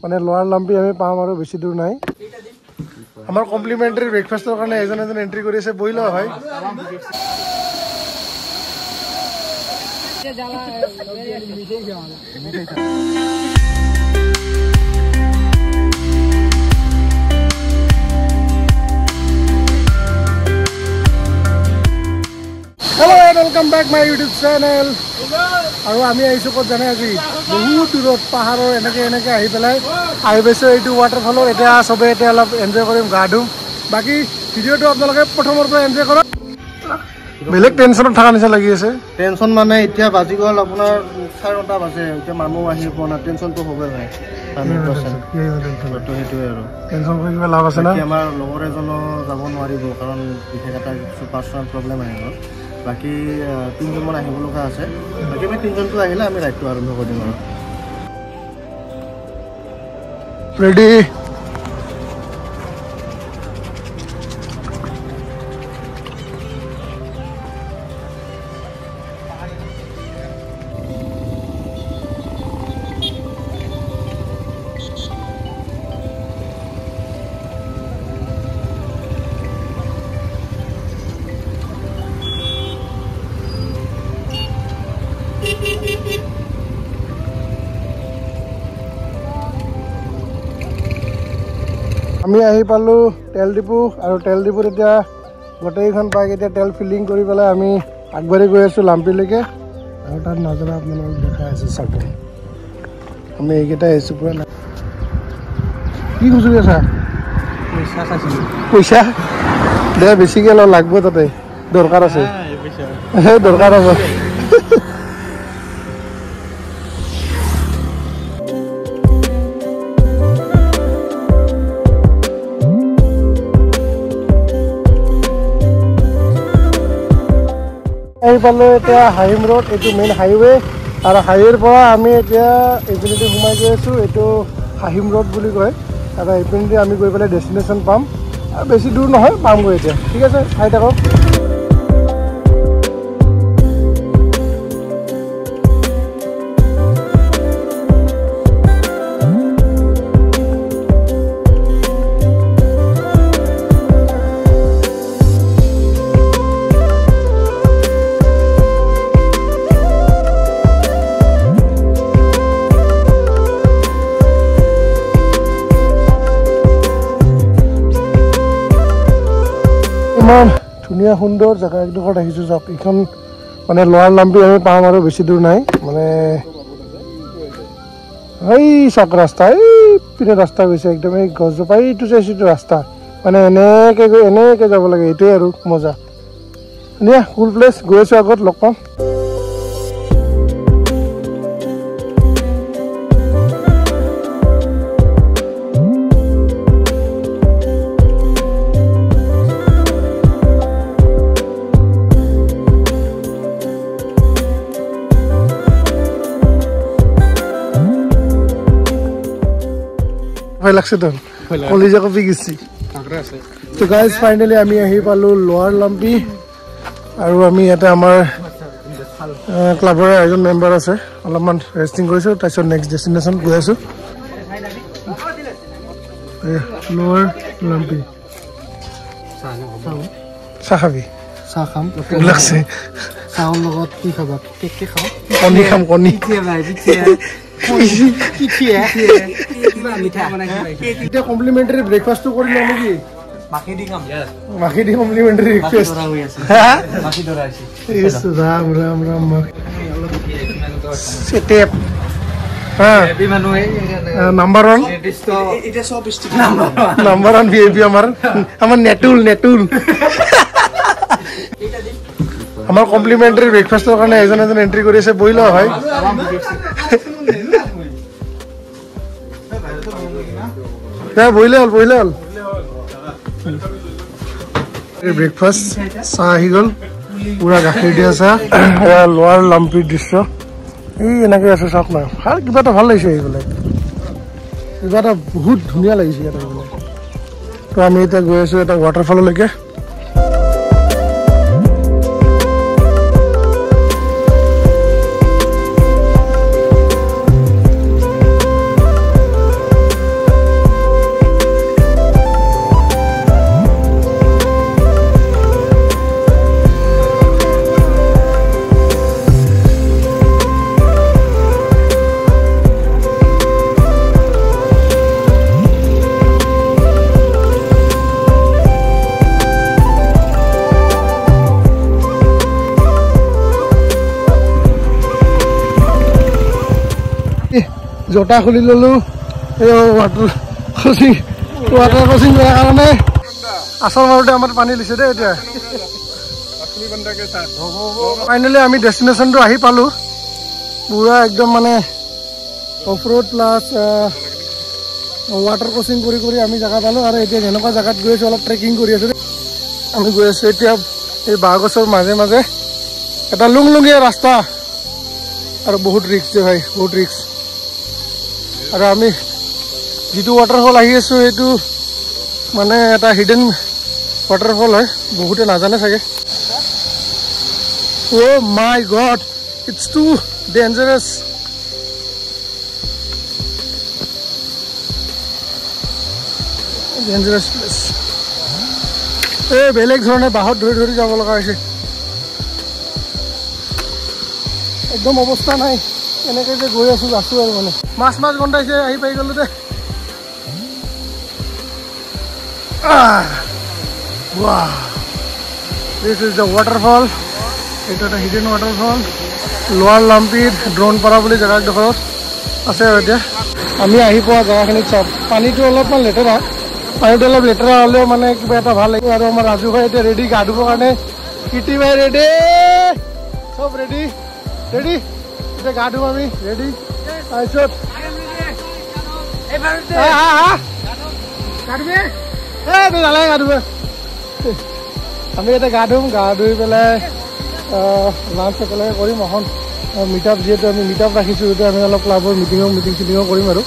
মানে লোৱাৰ লাম্পি আমি পাম আৰু বেছি দূৰ নাই আমাৰ কমপ্লিমেন্টাৰী ব্ৰেকফাষ্টৰ কাৰণে এজন এন্ট্ৰি কৰি আছে বইলা হয় Hello and welcome back my YouTube channel. আৰু আমি আইছো কত জানে আজি বহুত দূৰত পাহাৰৰ এনেকে আহি পেলাই আহি পাইছো এইটো ওয়াটাৰফলৰ এটা সবে এটা অলপ এনজয় কৰিম গা ধুম বাকি ভিডিওটো আপোনালোকে প্ৰথমৰ পৰা এনজয় কৰক বেলেগ টেনচনত থাকা নিচা লাগি আছে টেনচন মানে এতিয়া বাজি গল আপোনাৰ 9:30 বাজে এতিয়া মানুহ আহি পোৱা না টেনচনটো হ'বই ভাই 100% কি হয় টেনচনটো হেতুৱে আৰু টেনচন কৰি কিবা লাভ আছে না আমাৰ লগৰ এজন যাব নোৱাৰিব কাৰণ বিশেষ এটা পাৰ্সোনাল প্ৰবলেম আহিব বাকি তিনজন মান আহিব লগা আছে বাকি আমি তিনজনটো আহিলে আমি ৰাইডটো আৰম্ভ কৰিম আৰু ৰেডি আমি আহি পালো তেল ডিপু আৰু তেল ডিপুত এতিয়া গোটেইখন বাইক এতিয়া তেল ফিলিং কৰি পেলাই আমি আগবাঢ়ি গৈ আছো লাম্পিলৈকে আৰু তাত নজৰা আপোনালোকক দেখা আছে চাগে আমি এইকেইটা আহিছো পুৰা কি খুচুৰি আছা পইচা চাইছিলো পইচা দে বেছিকে লাগব তাতে দৰকাৰ আছে দৰকাৰ হ'ব আহি পালো এতিয়া হাইম ৰোড এইটো মেইন হাইৱে আৰু হাইৱেৰ পৰা আমি এতিয়া এইপিনেদি সোমাই গৈ আছো এইটো হাহিম ৰোড বুলি কয় আৰু এইপিনেদি আমি গৈ পেলাই ডেষ্টিনেশ্যন পাম আৰু বেছি দূৰ নহয় পামগৈ এতিয়া ঠিক আছে চাই থাকক ইমান ধুনীয়া সুন্দৰ জায়গা একডোখৰত আহিছো যাওক এইখন মানে লোৱাৰ লাম্পি আমি পাম আৰু বেছি দূৰ নাই মানে এই চাক ৰাস্তা এই পিনে ৰাস্তা গৈছে একদম এই গছজোপা এইটো চাইছো ৰাস্তা মানে এনেকে যাব লাগে এইটোৱে আৰু মজা ধুনীয়া কুল প্লেচ গৈ আছো আগত লগ পাম লাগছে তো কলিজা কপি গেছি তো গাইজ ফাইনেলি আমি আহি পালো লোৱাৰ লাম্পি আৰু আমি ইয়াতে আমাৰ ক্লাবৰ এজন মেম্বাৰ আছে অলপমান ৰেষ্টিং কৰিছো তাৰপিছত নেক্সট ডেষ্টিনেশ্যন গৈ আছো লোৱাৰ লাম্পি চাহ খাবি চাহ খাম লাগছে চাহৰ লগত কি খাবা কেক খাওঁ কণী খাম কণী এটা কমপ্লিমেন্টারি ব্রেকফাস্ট তো করি নাকি মাখি দি খাম মাখি দি কমপ্লিমেন্টারি ব্রেকফাস্ট হই আছে মাখি ধরা আছে ইস রাম রাম রাম সেটআপ হ্যাঁ বিমানো নাম্বার 1 এটা সব স্টিক নাম্বার 1 ভিআইপি আমার নেটুল আমার কমপ্লিমেন্টারি ব্ৰেকফাস্টৰ কাৰণে এজন এন্ট্ৰি কৰি আছে বইলা হয় হ্যাঁ বইলে হল ব্ৰেকফাস্ট চাহ আহি গল পুৰা গাখীৰ দিয়া চাহ লোৱাৰ লাম্পিৰ দৃশ্য এই এনেকে আছে চাওক না আৰু কিবা এটা ভাল লাগিছে এইবিলাক কিবা এটা বহুত ধুনীয়া লাগিছে ইয়াত তো আমি এতিয়া গৈ আছো এটা ৱাটাৰফললৈকে জোতা খুলি ললো এই ৱাটাৰ ক্ৰচিং কৰাৰ কাৰণে আচল মাৰোতে আমাৰ পানী লৈছে দেই এতিয়া ফাইনেলি আমি ডেষ্টিনেশ্যনটো আহি পালো পুৰা একদম মানে of road plus water crossing কৰি কৰি আমি জেগা পালো আৰু এতিয়া যেনেকুৱা জেগাত গৈ আছো অলপ ট্ৰেকিং কৰি আছো আমি গৈ আছো এতিয়া এই বাঁহ গছৰ মাজে মাজে এটা লুংলুঙীয়া ৰাস্তা আৰু বহুত ৰিক্স যে ভাই বহুত ৰিক্স আৰু আমি যিটো ৱাটাৰফল আহি আছো সেইটো মানে এটা হিডেন ৱাটাৰফল হয় বহুতে নাজানে চাগে oh' my god it's too dangerous dangerous place এই বেলেগ ধৰণে বাঁহত ধৰি ধৰি যাব লগা হৈছে একদম অৱস্থা নাই এনেকৈ যে গৈ আছো আৰু মানে মাছ গন্ধাইছে আহি পাই গ'লো দে wow this is the waterfall এটা এটা হিডেন waterfall লোৱাৰ লাম্পিত ড্ৰোন পৰা বুলি জেগা ডোখৰত আছে আৰু এতিয়া আমি আহি পোৱা জেগাখিনি চাপ পানীটো অলপমান লেতেৰা পানীটো অলপ লেতেৰা হ'লেও মানে কিবা এটা ভাল লাগে আৰু আমাৰ ৰাজু ভাই এতিয়া ৰেডি গা ধুবৰ কাৰণে কিটি ভাই ৰেডি চব ৰেডি এতিয়া গা ধুম আমি ৰেডি তাৰপিছত নালাগে গা ধুব আমি এতিয়া গা ধুম গা ধুই পেলাই লাঞ্চ একেলগে কৰিম এখন মিটআপ যিহেতু আমি মিটআপ ৰাখিছোঁ এতিয়া আমি অলপ ক্লাবৰ মিটিং চিটিঙো কৰিম আৰু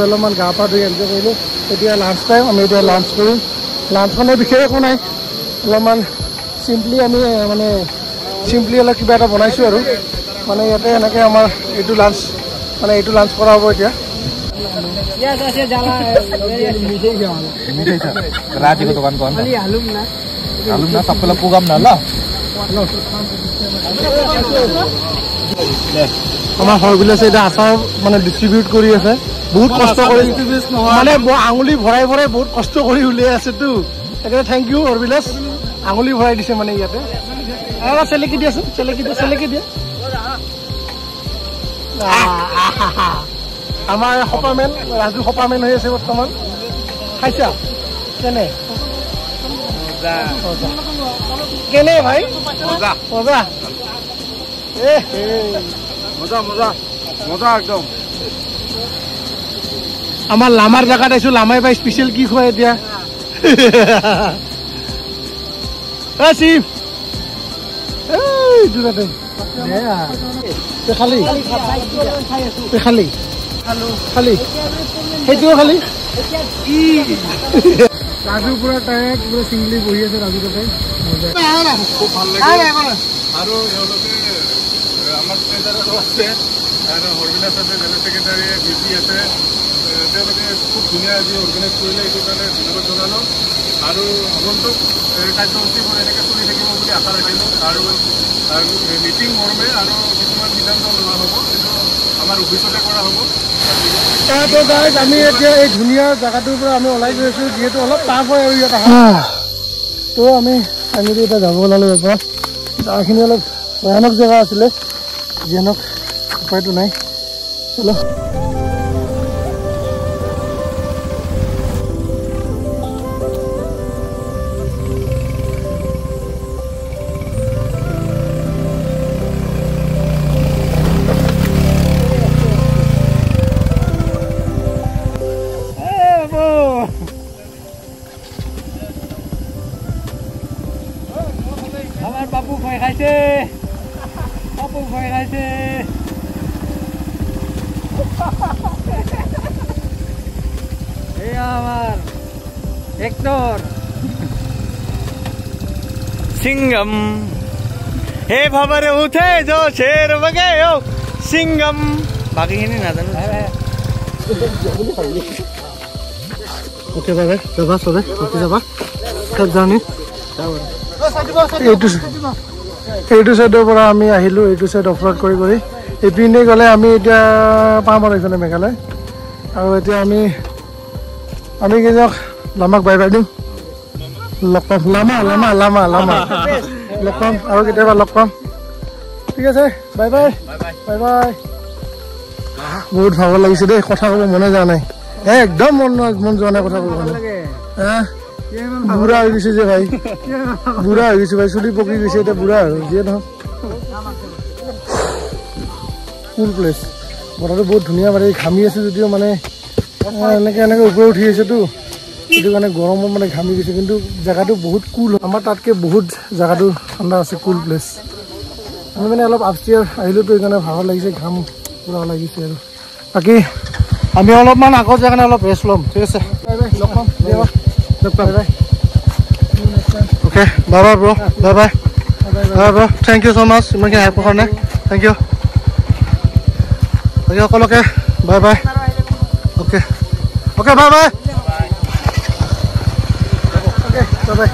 অলপমান গা পা ধুই এনজয় কৰিলোঁ এতিয়া লাঞ্চ টাইম আমি এতিয়া লাঞ্চ কৰিম লাঞ্চ মানে বিশেষ একো নাই অলপমান চিম্পলি আমি মানে চিম্পলি অলপ কিবা এটা বনাইছোঁ আৰু মানে ইয়াতে এনেকৈ আমাৰ এইটো লাঞ্চ কৰা হ'ব এতিয়া আমাৰ সৰবিলাসে এতিয়া আচাৰ মানে ডিষ্ট্ৰিবিউট কৰি আছে বহুত কষ্ট কৰি মানে আঙুলি ভৰাই বহুত কষ্ট কৰি উলিয়াই আছেতো সেইকাৰণে থেংক ইউ সৰবিলাস আঙুলি ভৰাই দিছে মানে ইয়াতে চেলেকি দিয়াচোন চেলেকি দিয়া আমাৰ সপামেন ৰাজু সপামেন হৈ আছে বৰ্তমান খাইছা কেনে ভাই মজা মজা একদম আমাৰ লামাৰ জেগাত আছো লামাই পাই স্পেচিয়েল কি খুৱাই এতিয়া খালি সেইটোও খালি ৰাজু পুৰা টায়াৰ্ড পুৰা চিংগলি বহি আছে ৰাজু তাতে খুব ভাল লাগে আৰু আমাৰ চেণ্টাৰতো আছে আৰু হৰবিলাস আছে জেনেৰেল ছেক্ৰেটাৰী বিপি আছে তেওঁলোকে খুব ধুনীয়া আজি অৰ্গেনাইজ কৰিলে এইটো কাৰণে ধন্যবাদ জনালোঁ আৰু আগন্তুক কাৰ্যসূচীবোৰ এনেকৈ চলি থাকিব বুলি আশা ৰাখিলোঁ আৰু মিটিং মৰ্মে আৰু কিছুমান সিদ্ধান্ত লোৱা হ'ব সেইটো আমাৰ অফিচতে কৰা হ'ব তো গাইজ আমি এতিয়া এই ধুনীয়া জেগাটোৰ পৰা আমি ওলাই গৈ আছোঁ যিহেতু অলপ টাফ হয় আৰু ইয়াত আহা তো আমি এতিয়া যাব ওলালোঁ ইয়াৰ পৰা জেগাখিনি অলপ ভয়ানক জেগা আছিলে যিহেনক উপায়টো নাই চলো আমার বাবু ভয় খাইছে এই আমার হেক্টর सिंगम हे भवर उठे जो शेर बगे सिंगम বাকীখিনি নাজানো ওকে বাই বাই যাবা চবে ৰখি যাবা তাত জানি এইটো চাইডৰ পৰা আমি আহিলোঁ এইটো চাইড অফ ৰ'ড কৰি কৰি এইপিনে গ'লে আমি এতিয়া পাম আৰু এইফালে মেঘালয় আৰু এতিয়া আমি কেইজনক লামাক বাই বাই দিম লগ পাম লামা লগ পাম আৰু কেতিয়াবা লগ পাম ঠিক আছে বাই বাই বাই বাই বহুত ভাগৰ লাগিছে দেই কথা ক'ব মনে যোৱা নাই একদম মন যোৱা নাই কথা ক'ব বুঢ়া হৈ গৈছে যে ভাই বুঢ়া হৈ গৈছে ভাই চুলি পকি গৈছে এতিয়া বুঢ়া হৈ যিয়ে নহওক কুল প্লেচ বতৰটো বহুত ধুনীয়া মানে ঘামি আছে যদিও মানে এনেকৈ ওপৰত উঠি আছেতো সেইটো কাৰণে গৰমত মানে ঘামি গৈছে কিন্তু জেগাটো বহুত কুল আমাৰ তাতকৈ বহুত জেগাটো ঠাণ্ডা আছে কুল প্লেচ আমি মানে অলপ আপষ্টিয়াৰ আহিলোতো সেইকাৰণে ভাগৰ লাগিছে ঘাম পুৰা লাগিছে আৰু বাকী আমি অলপমান আগত যায় কাৰণে অলপ ৰেষ্ট ল'ম ঠিক আছে লগ পাম okay bye bye bro bye bye bye bro thank you so' much ইমানখিনি হেল্পৰ কাৰণে থেংক ইউ বাকী সকলোকে bye bye okay okay bye bye okay bye bye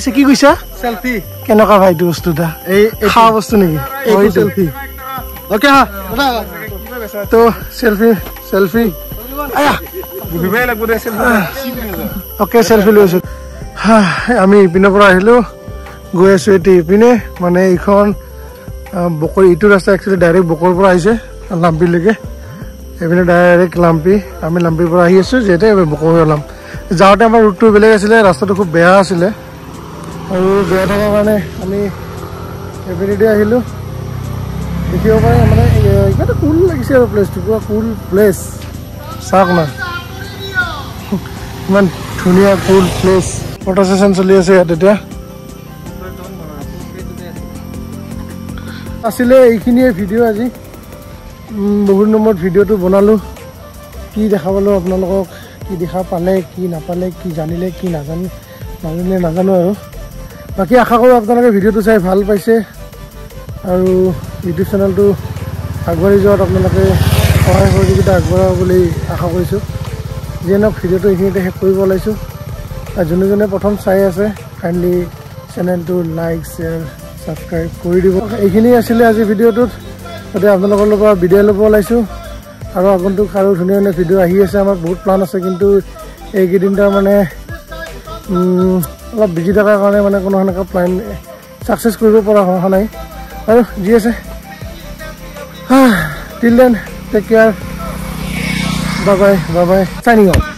কি কৈছা চেলফি কেনেকুৱা ভাই এইটো বস্তু এটা এই খোৱা বস্তু নেকি চেলফি অ'কে হা তো চেলফি অ'কে চেলফি লৈ আছোঁ আমি ইপিনৰ পৰা আহিলোঁ গৈ আছোঁ এতিয়া ইপিনে মানে এইখন বকৰ ইটো ৰাস্তা একচুৱেলি ডাইৰেক্ট বকৰ পৰা আহিছে লাম্পিলৈকে এইপিনে ডাইৰেক্ট লাম্পি আমি লাম্পিৰ পৰা আহি আছোঁ যিহেতু বকৰ হৈ ওলাম যাওঁতে আমাৰ ৰুটটো বেলেগ আছিলে ৰাস্তাটো খুব বেয়া আছিলে আৰু বেয়া থকাৰ কাৰণে আমি এইপিনেদি আহিলোঁ দেখিব পাৰে মানে ইমানটো কুল লাগিছে আৰু প্লেচটো পুৰা কুল প্লেচ চাওক না ইমান ধুনীয়া কুল প্লেচ ফটো ছেশ্যন চলি আছে ইয়াত এতিয়া আছিলে এইখিনিয়ে ভিডিঅ' আজি বহুত নম্বৰত ভিডিঅ'টো বনালোঁ কি দেখাবলৈ আপোনালোকক কি দেখা পালে কি নাপালে কি জানিলে কি নাজানিলে নাজানো আৰু বাকী আশা কৰোঁ আপোনালোকে ভিডিঅ'টো চাই ভাল পাইছে আৰু ইউটিউব চেনেলটো আগবাঢ়ি যোৱাত আপোনালোকে সহায় সহযোগিতা আগবঢ়াব বুলি আশা কৰিছোঁ যিয়ে নহওক ভিডিঅ'টো এইখিনিতে শেষ কৰিব ওলাইছোঁ আৰু যোনে যোনে প্ৰথম চাই আছে কাইণ্ডলি চেনেলটো লাইক শ্বেয়াৰ ছাবস্ক্ৰাইব কৰি দিব এইখিনি আছিলে আজি ভিডিঅ'টোত গতিকে আপোনালোকৰ লগত বিদায় ল'ব ওলাইছোঁ আৰু আগন্তুক আৰু ধুনীয়া ধুনীয়া ভিডিঅ' আহি আছে আমাৰ বহুত প্লান আছে কিন্তু এইকেইদিন তাৰ মানে অলপ বিজি থকাৰ কাৰণে মানে কোনো সেনেকুৱা প্লান ছাকচেছ কৰিব পৰা হোৱা নাই আৰু যি আছে till then take care bye bye signing out